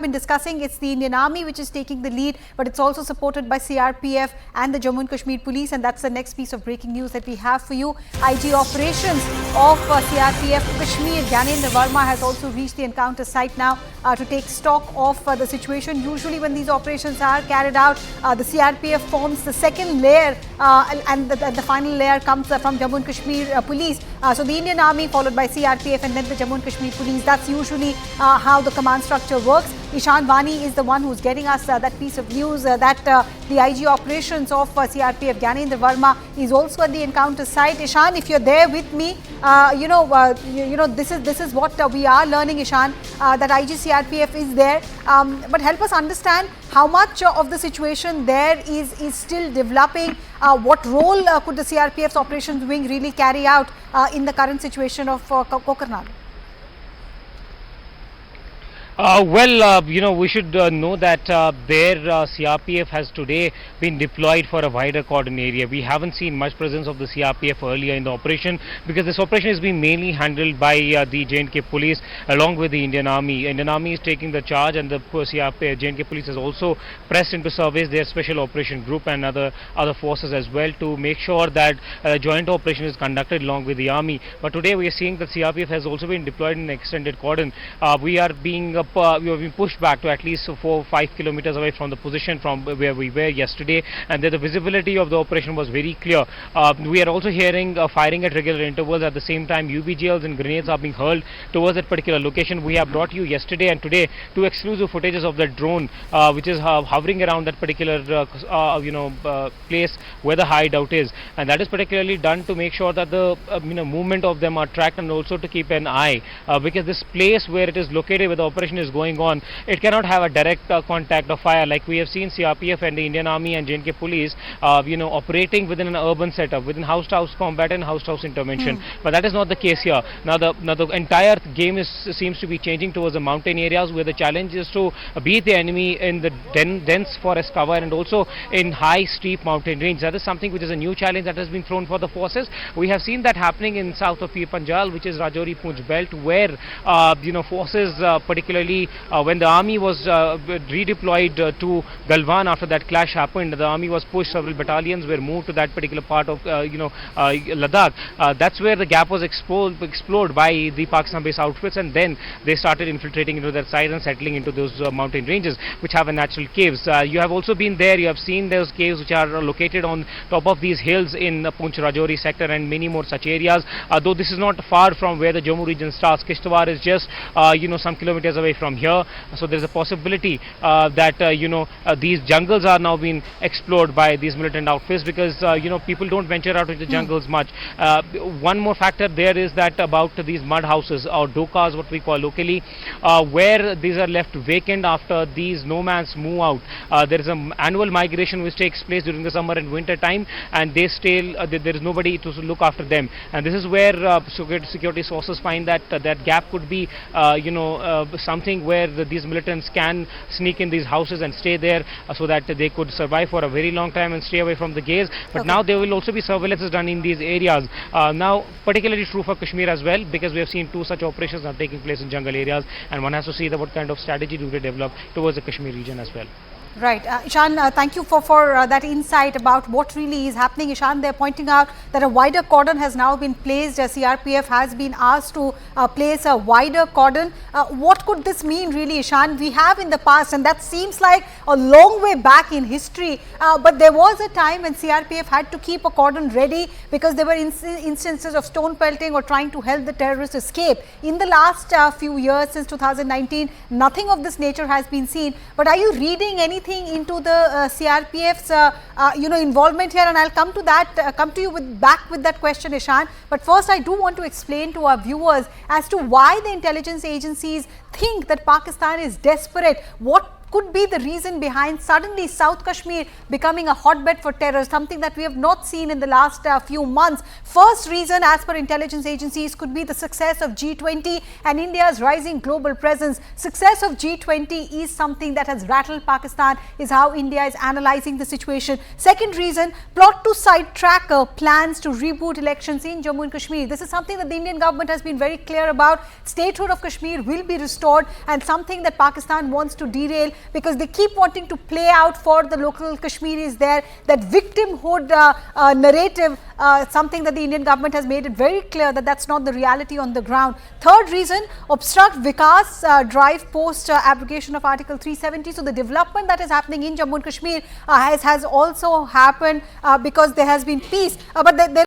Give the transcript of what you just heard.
been discussing, it's the Indian Army which is taking the lead, but it's also supported by CRPF and the Jammu and Kashmir Police, and that's the next piece of breaking news that we have for you. IG operations of CRPF Kashmir, Gyanendra Verma, has also reached the encounter site now to take stock of the situation. Usually when these operations are carried out, the CRPF forms the second layer and the final layer comes from Jammu and Kashmir Police. So the Indian Army followed by CRPF and then the Jammu and Kashmir Police. That's usually how the command structure works. Ishan Vani is the one who's getting us that piece of news that the IG operations of CRPF Gyanendra Verma is also at the encounter site. Ishan, if you're there with me, this is what we are learning, Ishan, that IG CRPF is there. But help us understand how much of the situation there is still developing. What role could the CRPF's operations wing really carry out in the current situation of Kokarnal? We should know that their CRPF has today been deployed for a wider cordon area. We haven't seen much presence of the CRPF earlier in the operation because this operation is being mainly handled by the J&K Police along with the Indian Army. Indian Army is taking the charge, and the CRPF, J&K Police has also pressed into service their Special Operation Group and other forces as well to make sure that joint operation is conducted along with the Army. But today we are seeing that CRPF has also been deployed in an extended cordon. We have been pushed back to at least 4 or 5 kilometers away from the position from where we were yesterday, and there the visibility of the operation was very clear. We are also hearing firing at regular intervals. At the same time, UBGLs and grenades are being hurled towards that particular location. We have brought you yesterday and today two exclusive footages of the drone which is hovering around that particular place where the hideout is, and that is particularly done to make sure that the movement of them are tracked, and also to keep an eye because this place where it is located, where the operation is going on, it cannot have a direct contact of fire like we have seen CRPF and the Indian Army and J&K Police operating within an urban setup, within house-to-house combat and house-to-house intervention. But that is not the case here. Now the entire game seems to be changing towards the mountain areas, where the challenge is to beat the enemy in the dense forest cover and also in high steep mountain range. That is something which is a new challenge that has been thrown for the forces. We have seen that happening in south of Pir Panjal, which is Rajouri Poonch belt, where forces particularly when the army was redeployed to Galwan after that clash happened, the army was pushed, several battalions were moved to that particular part of Ladakh. That's where the gap was explored by the Pakistan-based outfits, and then they started infiltrating into that side and settling into those mountain ranges which have a natural caves. You have also been there, you have seen those caves which are located on top of these hills in Poonch Rajouri sector and many more such areas. Though this is not far from where the Jammu region starts. Kishtwar is just some kilometers away from here, so there is a possibility that these jungles are now being explored by these militant outfits because people don't venture out into the jungles much. One more factor there is that about these mud houses or dokas, what we call locally, where these are left vacant after these nomads move out. There is an annual migration which takes place during the summer and winter time, and they stay. There is nobody to look after them, and this is where security sources find that that gap could be something where these militants can sneak in these houses and stay there so that they could survive for a very long time and stay away from the gaze. But now there will also be surveillances done in these areas. Now particularly true for Kashmir as well, because we have seen two such operations are taking place in jungle areas, and one has to see what kind of strategy do they develop towards the Kashmir region as well. Right. Ishan, thank you for that insight about what really is happening. Ishan, they're pointing out that a wider cordon has now been placed. CRPF has been asked to place a wider cordon. What could this mean really, Ishan? We have in the past, and that seems like a long way back in history, but there was a time when CRPF had to keep a cordon ready because there were instances of stone pelting or trying to help the terrorists escape. In the last few years, since 2019, nothing of this nature has been seen. But are you reading anything into the CRPF's involvement here? And I'll come to that, come to you back with that question, Ishan. But first, I do want to explain to our viewers as to why the intelligence agencies think that Pakistan is desperate. What could be the reason behind suddenly South Kashmir becoming a hotbed for terror, something that we have not seen in the last few months. First reason, as per intelligence agencies, could be the success of G20 and India's rising global presence. Success of G20 is something that has rattled Pakistan, is how India is analyzing the situation. Second reason, plot to sidetrack plans to reboot elections in Jammu and Kashmir. This is something that the Indian government has been very clear about. Statehood of Kashmir will be restored, and something that Pakistan wants to derail because they keep wanting to play out for the local Kashmiris there. That victimhood narrative, something that the Indian government has made it very clear that that's not the reality on the ground. Third reason, obstruct Vikas drive post abrogation of Article 370. So the development that is happening in Jammu and Kashmir has also happened because there has been peace. But there